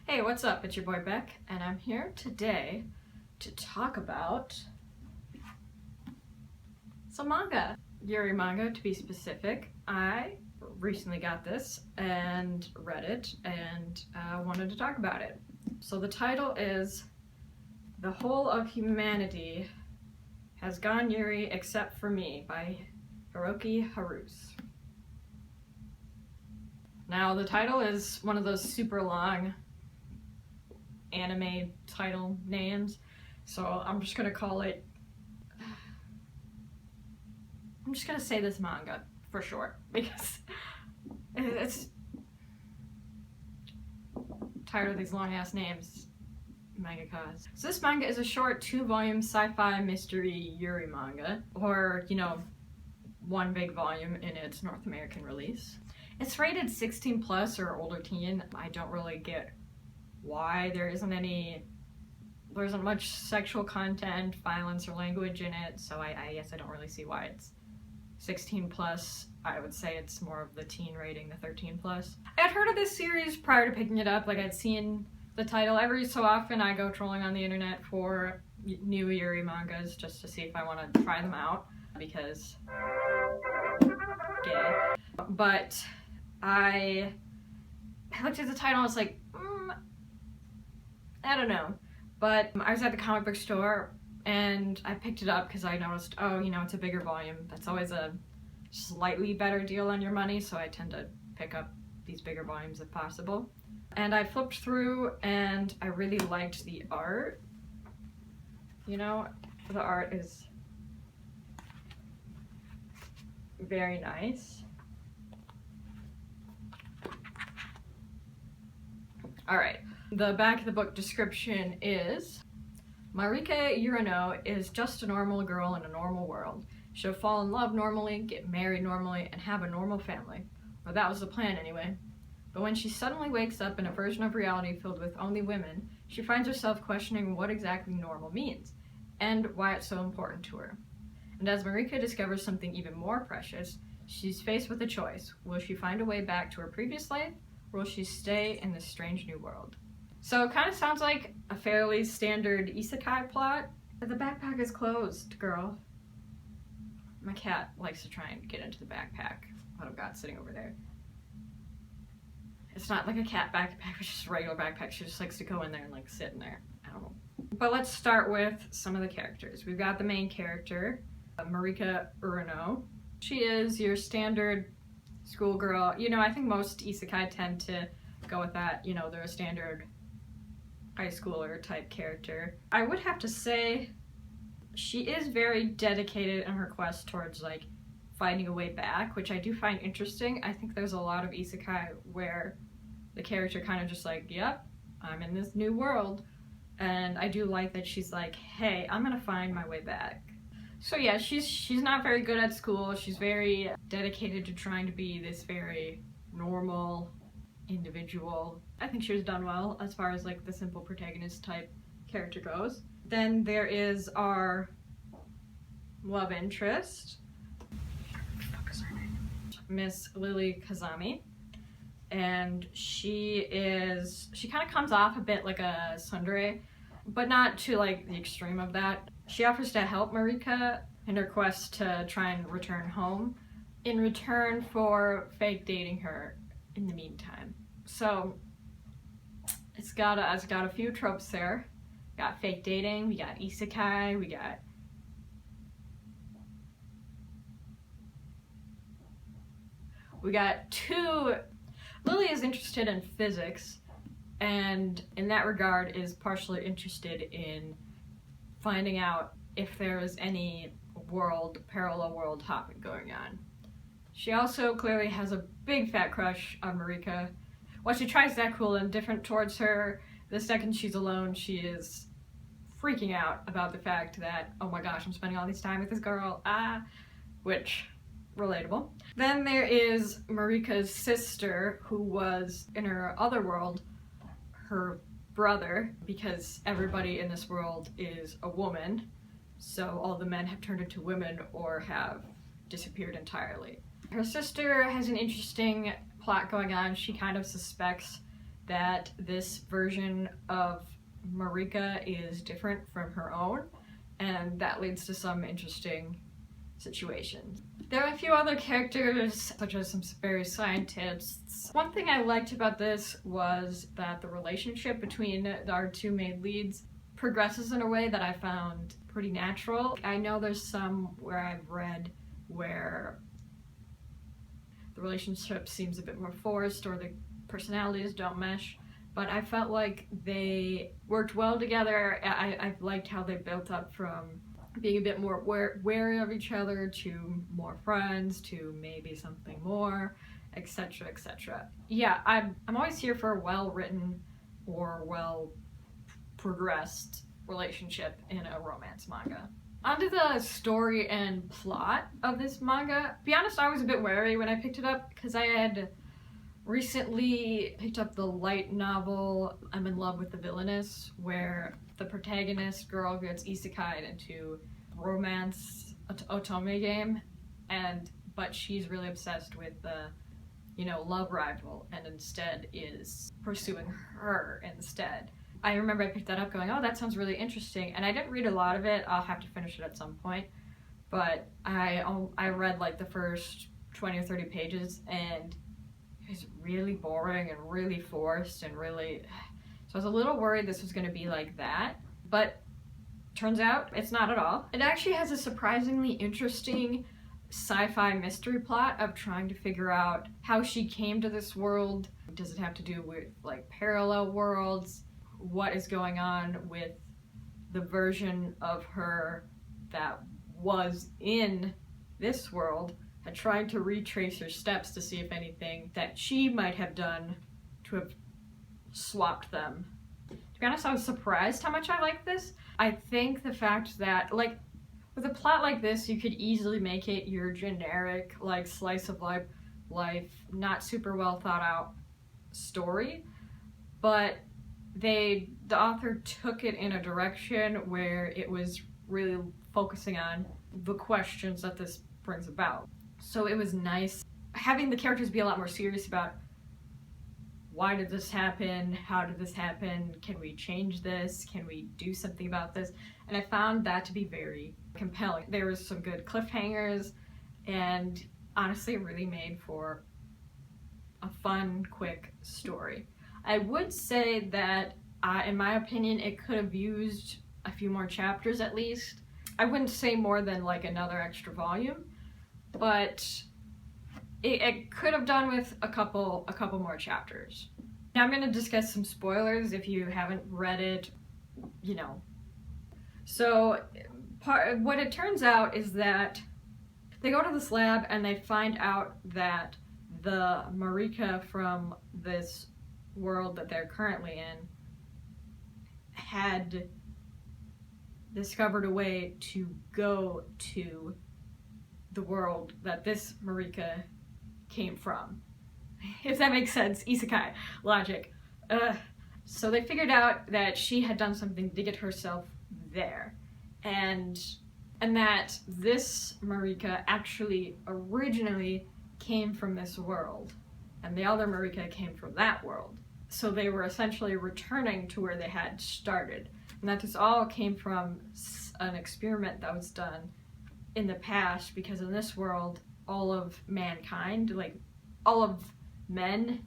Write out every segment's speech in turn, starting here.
Hey, what's up? It's your boy Beck, and I'm here today to talk about some manga. Yuri manga, to be specific. I recently got this and read it and wanted to talk about it. So the title is The Whole of Humanity Has Gone Yuri Except for Me by Hiroki Haruse. Now the title is one of those super long anime title names, so I'm just gonna say this manga for short because it's tired of these long ass names, mangakas. So this manga is a short 2-volume sci-fi mystery Yuri manga, or one big volume in its North American release. It's rated 16 plus or older teen. I don't really get why there isn't much sexual content, violence, or language in it, so I guess I don't really see why it's 16 plus. I would say it's more of the teen rating, the 13 plus. I had heard of this series prior to picking it up. Like, I'd seen the title. Every so often I go trolling on the internet for new Yuri mangas just to see if I want to try them out, because gay. But I looked at the title and I was like, I don't know. But I was at the comic book store and I picked it up because I noticed, it's a bigger volume. That's always a slightly better deal on your money, so I tend to pick up these bigger volumes if possible. And I flipped through and I really liked the art. The art is very nice. Alright, the back of the book description is: Marika Urano is just a normal girl in a normal world. She'll fall in love normally, get married normally, and have a normal family. Well, that was the plan anyway. But when she suddenly wakes up in a version of reality filled with only women, she finds herself questioning what exactly normal means, and why it's so important to her. And as Marika discovers something even more precious, she's faced with a choice. Will she find a way back to her previous life, or will she stay in this strange new world? So it kind of sounds like a fairly standard isekai plot. The backpack is closed, girl. My cat likes to try and get into the backpack. Oh god, sitting over there. It's not like a cat backpack, it's just a regular backpack. She just likes to go in there and sit in there. I don't know. But let's start with some of the characters. We've got the main character, Marika Urano. She is your standard schoolgirl. I think most isekai tend to go with that. They're a standard high schooler type character. I would have to say she is very dedicated in her quest towards finding a way back, which I do find interesting. I think there's a lot of isekai where the character kind of just yep, I'm in this new world, and I do like that she's hey, I'm gonna find my way back. So yeah, she's not very good at school. She's very dedicated to trying to be this very normal individual. I think she was done well as far as the simple protagonist type character goes. Then there is our love interest, Miss Lily Kazami, and she kind of comes off a bit like a tsundere, but not to the extreme of that. She offers to help Marika in her quest to try and return home in return for fake dating her in the meantime. So it's got a few tropes there. We got fake dating, we got isekai, we got two. Lily is interested in physics, and in that regard is partially interested in finding out if there is any parallel world hopping going on. She also clearly has a big fat crush on Marika. While she tries to act cool and different towards her, the second she's alone, she is freaking out about the fact that, oh my gosh, I'm spending all this time with this girl, which, relatable. Then there is Marika's sister, who was, in her other world, her brother, because everybody in this world is a woman, so all the men have turned into women or have disappeared entirely. Her sister has an interesting plot going on. She kind of suspects that this version of Marika is different from her own, and that leads to some interesting situations. There are a few other characters, such as some various scientists. One thing I liked about this was that the relationship between our two main leads progresses in a way that I found pretty natural. I know there's some where I've read where the relationship seems a bit more forced or the personalities don't mesh, but I felt like they worked well together. I liked how they built up from being a bit more wary of each other to more friends to maybe something more, etc., etc. Yeah, I'm always here for a well-written or well-progressed relationship in a romance manga. Onto the story and plot of this manga. To be honest, I was a bit wary when I picked it up because I had recently picked up the light novel I'm in Love with the Villainess, where the protagonist girl gets isekai'd into romance otome game, but she's really obsessed with the love rival and instead is pursuing her instead. I remember I picked that up going, oh, that sounds really interesting, and I didn't read a lot of it. I'll have to finish it at some point, but I read like the first 20 or 30 pages and it was really boring and really forced and really, so I was a little worried this was going to be like that, but turns out it's not at all. It actually has a surprisingly interesting sci-fi mystery plot of trying to figure out how she came to this world. Does it have to do with like parallel worlds? What is going on with the version of her that was in this world, and trying to retrace her steps to see if anything that she might have done to have swapped them. To be honest, I was surprised how much I liked this. I think the fact that, like, with a plot like this, you could easily make it your generic, like, slice of life, not super well thought out story, but the author took it in a direction where it was really focusing on the questions that this brings about. So it was nice having the characters be a lot more serious about why did this happen, how did this happen, can we change this, can we do something about this, and I found that to be very compelling. There was some good cliffhangers, and honestly it really made for a fun, quick story. I would say that, in my opinion, it could have used a few more chapters at least. I wouldn't say more than like another extra volume, but it could have done with a couple more chapters. Now I'm going to discuss some spoilers if you haven't read it, So what it turns out is that they go to this lab and they find out that the Marika from this world that they're currently in had discovered a way to go to the world that this Marika came from. If that makes sense, isekai logic. So they figured out that she had done something to get herself there, and that this Marika actually originally came from this world, and the other Marika came from that world. So they were essentially returning to where they had started, and that this all came from an experiment that was done in the past, because in this world, all of mankind, like all of men,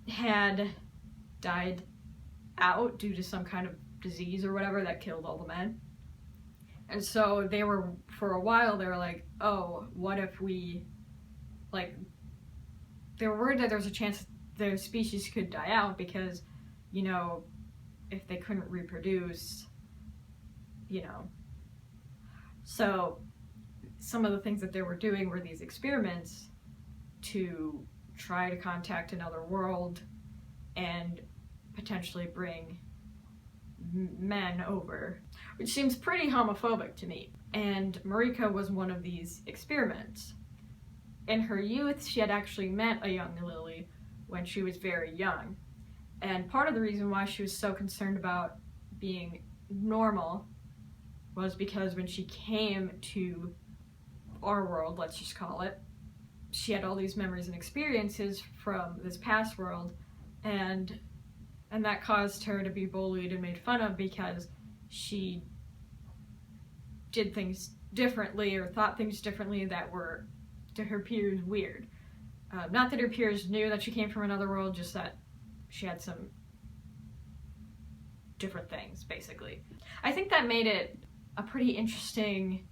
had died out due to some kind of disease or whatever that killed all the men. And so they were, for a while, they were like, oh, what if we, like, they were worried that there was a chance their species could die out because, if they couldn't reproduce, So some of the things that they were doing were these experiments to try to contact another world and potentially bring men over, which seems pretty homophobic to me. And Marika was one of these experiments. In her youth, she had actually met a young Lily when she was very young. And part of the reason why she was so concerned about being normal was because when she came to our world, let's just call it, she had all these memories and experiences from this past world and that caused her to be bullied and made fun of because she did things differently or thought things differently that were to her peers weird. Not that her peers knew that she came from another world, just that she had some different things, basically. I think that made it a pretty interesting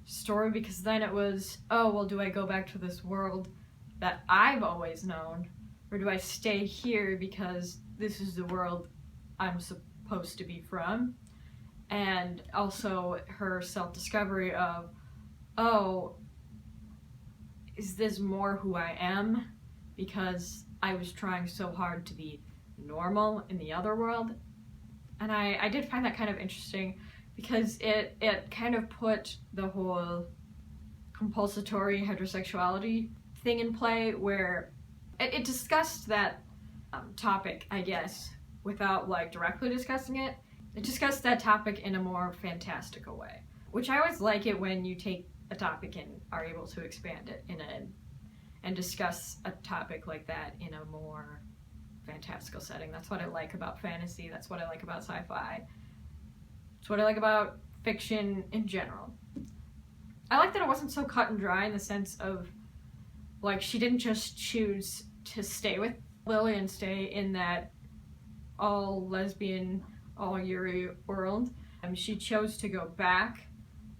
story, because then it was, oh, well, do I go back to this world that I've always known, or do I stay here because this is the world I'm supposed to be from? And also her self-discovery of, oh, is this more who I am because I was trying so hard to be normal in the other world? And I did find that kind of interesting, because it kind of put the whole compulsory heterosexuality thing in play, where it discussed that topic, I guess, without like directly discussing it. It discussed that topic in a more fantastical way, which I always like it when you take a topic and are able to expand it and discuss a topic like that in a more fantastical setting. That's what I like about fantasy. That's what I like about sci-fi. It's what I like about fiction in general. I like that it wasn't so cut and dry, in the sense of, like, she didn't just choose to stay with Lily and stay in that all lesbian, all Yuri world. She chose to go back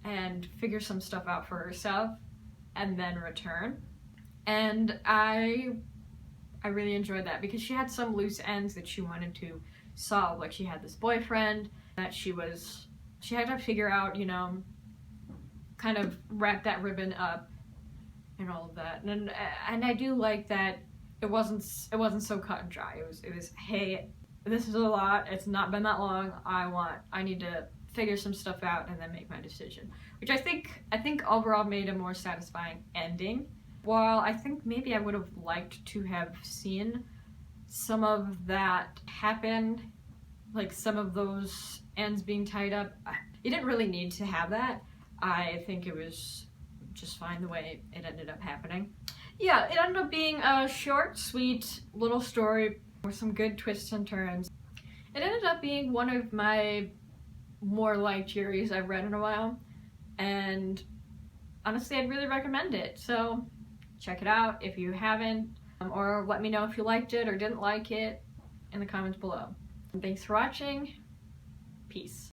and figure some stuff out for herself and then return. And I really enjoyed that, because she had some loose ends that she wanted to solve. Like, she had this boyfriend that she had to figure out, you know, kind of wrap that ribbon up and all of that. And I do like that it wasn't so cut and dry. It was hey, this is a lot, it's not been that long, I need to figure some stuff out and then make my decision. Which I think overall made a more satisfying ending. While I think maybe I would have liked to have seen some of that happen, like some of those ends being tied up. You didn't really need to have that. I think it was just fine the way it ended up happening. Yeah, it ended up being a short, sweet little story with some good twists and turns. It ended up being one of my more liked Yuris I've read in a while, and honestly I'd really recommend it. So check it out if you haven't, or let me know if you liked it or didn't like it in the comments below. And thanks for watching. Peace.